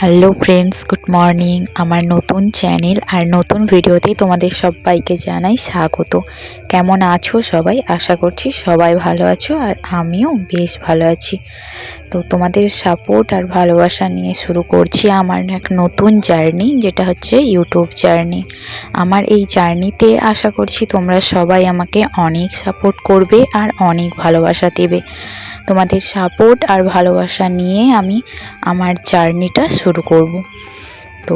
Hello friends, good morning. আমার নতুন channel আর নতুন ভিডিওতে তোমাদের সবাইকে জানাই স্বাগত। কেমন আছো সবাই? আশা করছি সবাই ভালো আছো আর আমিও বেশ ভালো আছি। তো তোমাদের সাপোর্ট আর ভালোবাসা নিয়ে শুরু করছি আমার এক নতুন জার্নি, যেটা হচ্ছে ইউটিউব জার্নি। আমার এই জার্নিতে আশা করছি তোমরা সবাই আমাকে অনেক সাপোর্ট করবে আর অনেক ভালোবাসা দেবে। তোমাদের সাপোর্ট আর ভালোবাসা নিয়ে আমি আমার জার্নিটা শুরু করব। তো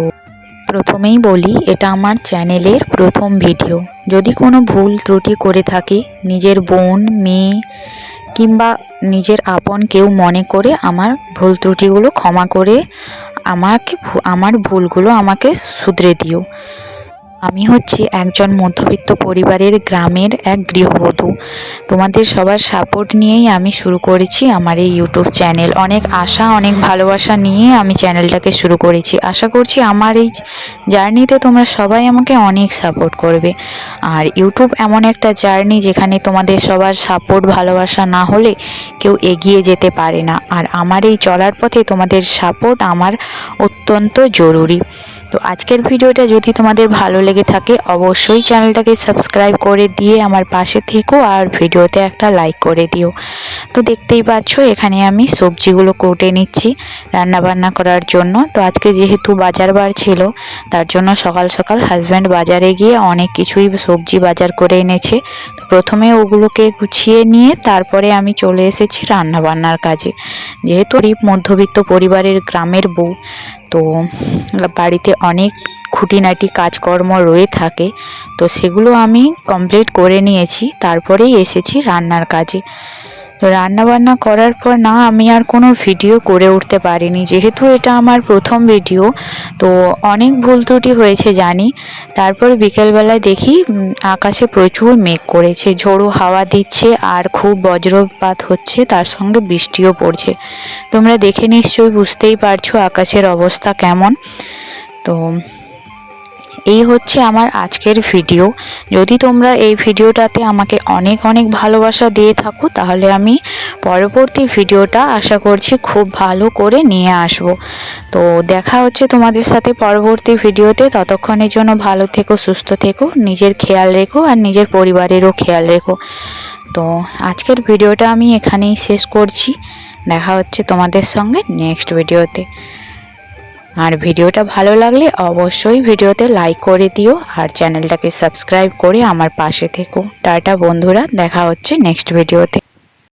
প্রথমেই বলি, এটা আমার চ্যানেলের প্রথম ভিডিও। যদি কোনো ভুল ত্রুটি করে থাকি, নিজের বোন, মেয়ে কিংবা নিজের আপন কেউ মনে করে আমার ভুল ত্রুটিগুলো ক্ষমা করে আমার ভুলগুলো আমাকে শুধরে দিও। আমি হচ্ছি একজন মধ্যবিত্ত পরিবারের গ্রামের এক গৃহবধূ। তোমাদের সবার সাপোর্ট নিয়েই আমি শুরু করেছি আমার এই ইউটিউব চ্যানেল। অনেক আশা, অনেক ভালোবাসা নিয়ে আমি চ্যানেলটাকে শুরু করেছি। আশা করছি আমার এই জার্নিতে তোমরা সবাই আমাকে অনেক সাপোর্ট করবে। আর ইউটিউব এমন একটা জার্নি যেখানে তোমাদের সবার সাপোর্ট ভালোবাসা না হলে কেউ এগিয়ে যেতে পারে না। আর আমার এই চলার পথে তোমাদের সাপোর্ট আমার অত্যন্ত জরুরি। তো আজকের ভিডিওটা যদি তোমাদের ভালো লেগে থাকে, অবশ্যই চ্যানেলটাকে সাবস্ক্রাইব করে দিয়ে আমার পাশে থেকো আর ভিডিওতে একটা লাইক করে দিও। তো দেখতেই পাচ্ছ এখানে আমি সবজিগুলো কুটে নিচ্ছি রান্নাবান্না করার জন্য। তো আজকে যেহেতু বাজার বার ছিল, তার জন্য সকাল সকাল হাজব্যান্ড বাজারে গিয়ে অনেক কিছুই সবজি বাজার করে এনেছে। তো প্রথমে ওগুলোকে গুছিয়ে নিয়ে তারপরে আমি চলে এসেছি রান্নাবান্নার কাজে। যেহেতু মধ্যবিত্ত পরিবারের গ্রামের বউ, তো বাড়িতে অনেক খুঁটিনাটি কাজকর্ম রয়ে থাকে, তো সেগুলো আমি কমপ্লিট করে নিয়েছি। তারপরেই এসেছি রান্নার কাজে। তো রান্নাবান্না করার পর না আমি আর কোনো ভিডিও করে উঠতে পারিনি, যেহেতু এটা আমার প্রথম ভিডিও। তো অনেক ভুল ত্রুটি হয়েছে জানি। তারপর বিকেলবেলায় দেখি আকাশে প্রচুর মেঘ করেছে, ঝোড়ো হাওয়া দিচ্ছে আর খুব বজ্রপাত হচ্ছে, তার সঙ্গে বৃষ্টিও পড়ছে। তোমরা দেখে নিশ্চয়ই বুঝতেই পারছো আকাশের অবস্থা কেমন। তো এই হচ্ছে আমার আজকের ভিডিও। যদি তোমরা এই ভিডিওটাতে আমাকে অনেক অনেক ভালোবাসা দিয়ে থাকো, তাহলে আমি পরবর্তী ভিডিওটা আশা করছি খুব ভালো করে নিয়ে আসব। তো দেখা হচ্ছে তোমাদের সাথে পরবর্তী ভিডিওতে। ততক্ষণের জন্য ভালো থেকো, সুস্থ থেকো, নিজের খেয়াল রেখো আর নিজের পরিবারেরও খেয়াল রেখো। তো আজকের ভিডিওটা আমি এখানেই শেষ করছি। দেখা হচ্ছে তোমাদের সঙ্গে নেক্সট ভিডিওতে। আর ভিডিওটা ভালো লাগলে অবশ্যই ভিডিওতে লাইক করে দিও আর চ্যানেলটাকে সাবস্ক্রাইব করে আমার পাশে থেকো। টাটা বন্ধুরা, দেখা হচ্ছে নেক্সট ভিডিওতে।